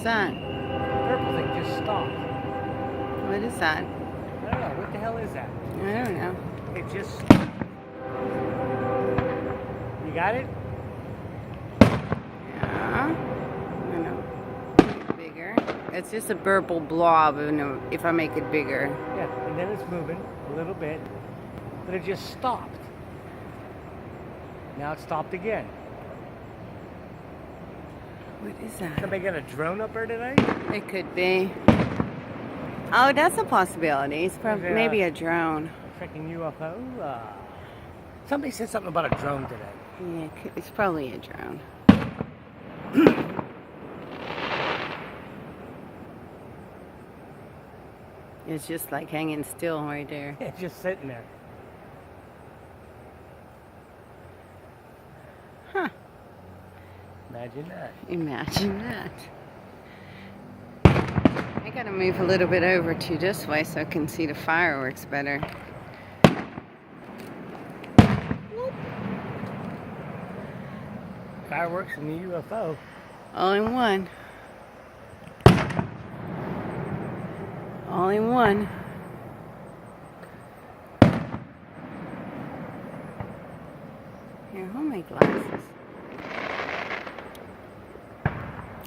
that? The purple thing just stopped. What is that? I don't know. What the hell is that? I don't know. It just... You got it? Yeah. I know. Make it bigger. It's just a purple blob if I make it bigger. Yeah, and then it's moving a little bit, but it just stopped. Now it stopped again. What is that? Somebody got a drone up there today? It could be. Oh, that's a possibility. It's probably maybe a drone. Freaking UFO? Somebody said something about a drone today. Yeah, it's probably a drone. It's just like hanging still right there. It's just sitting there. Huh. Imagine that. Imagine that. I gotta move a little bit over to this way so I can see the fireworks better. Fireworks and the UFO. All in one. All in one. Here, hold my glasses.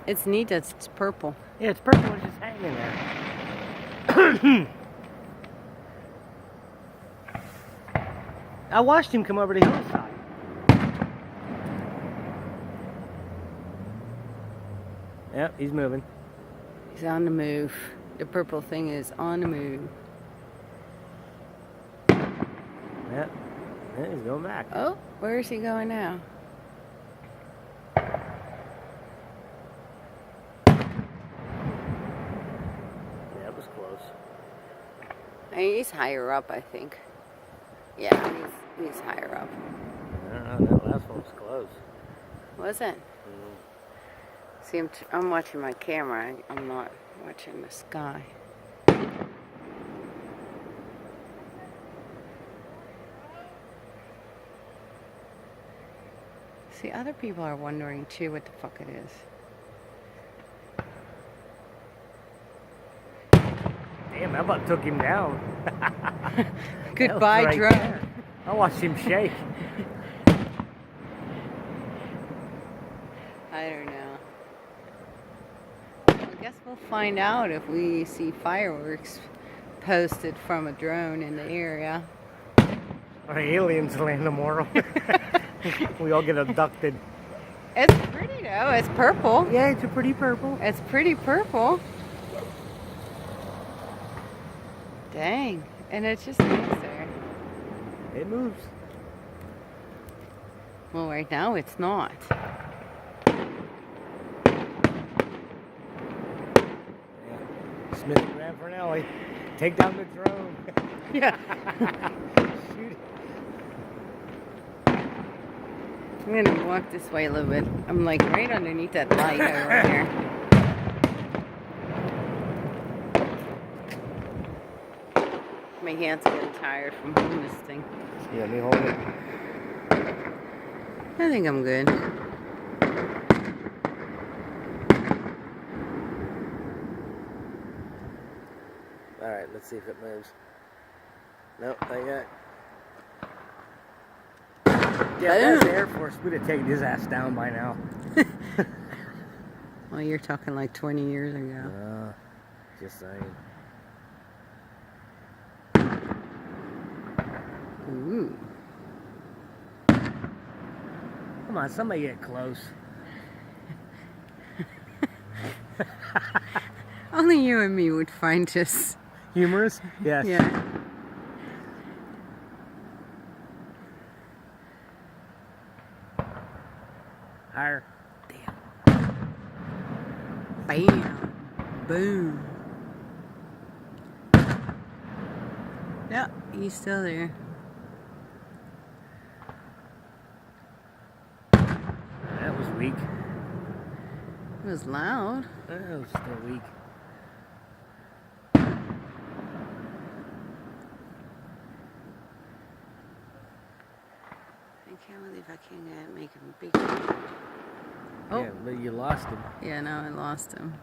It's neat that it's purple. Yeah, it's purple. It's just hanging there. I watched him come over the hillside. Yep, he's moving. He's on the move. The purple thing is on the move. Yep. Yeah, he's going back. Oh, where is he going now? Yeah, it was close. He's higher up, I think. Yeah, he's higher up. I don't know, that last one was close. Was it? See, I'm watching my camera. I'm not watching the sky. See, other people are wondering too what the fuck it is. Damn, that about took him down. Goodbye, right drone. there. I watched him shake. I don't know. I guess we'll find out if we see fireworks posted from a drone in the area. Or aliens land tomorrow. We all get abducted. It's pretty though. It's purple. Yeah, it's a pretty purple. It's pretty purple. Dang. And it's just nice there. It moves. Well, right now it's not. Smith and Granfernelli, take down the drone. Yeah. Shoot it. I'm gonna walk this way a little bit. I'm like right underneath that light over here. My hands are getting tired from holding this thing. Yeah, let me hold it. I think I'm good. Alright, let's see if it moves. Nope, not yet. Yeah, if that was the Air Force, we'd have taken his ass down by now. Well, you're talking like 20 years ago. Just saying. Ooh. Come on, somebody get close. Only you and me would find this. Humorous? Yes. Yeah. Higher. Bam. Boom. No, he's still there. That was weak. It was loud. That was still weak. I can't believe I can't make him big. Oh. Yeah, but you lost him. Yeah, now I lost him.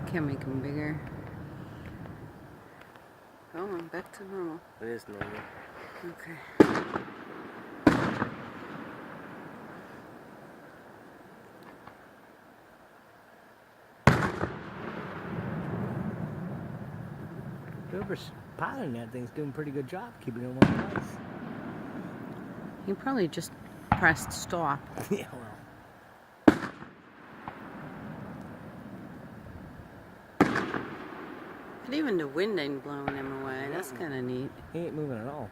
Can't make them bigger. Oh, I'm back to normal. It is normal. Okay. Whoever's piloting that thing's doing a pretty good job keeping it in one place. He probably just pressed stop. Yeah, well. But even the wind ain't blowing him away. That's kind of neat. He ain't moving at all.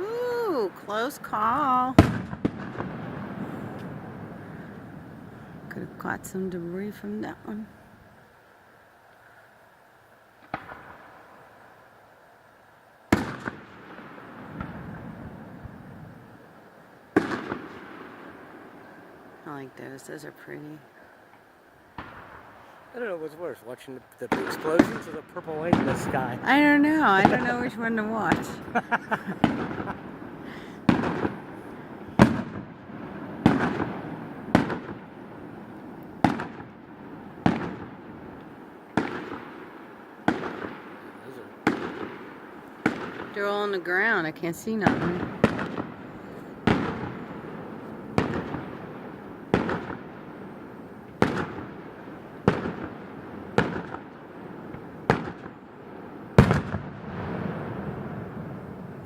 Ooh, close call. Could have caught some debris from that one. I like those. Those are pretty. I don't know what's worse, watching the explosions or the purple light in the sky. I don't know. I don't know which one to watch. They're all on the ground. I can't see nothing.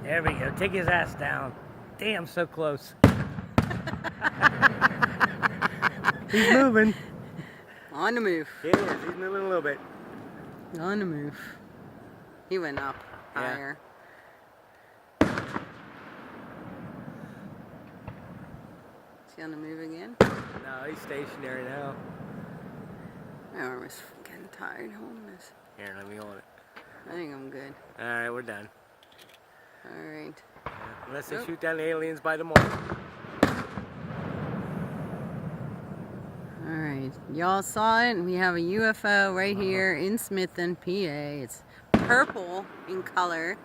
There we go. Take his ass down. Damn, so close. He's moving. On the move. He is. He's moving a little bit. On the move. He went up Yeah. higher. Is he on the move again? No, he's stationary now. My arm is getting tired holding this. Here, let me hold it. I think I'm good. Alright, we're done. Alright. Unless they Nope. shoot down the aliens by tomorrow. Alright. Y'all saw it. We have a UFO right here in Smithton, PA. It's purple in color.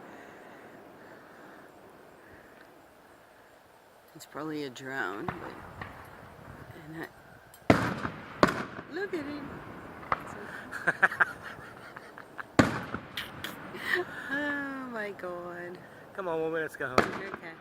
It's probably a drone, but look at him. Oh my god. Come on, woman, let's go home. Okay.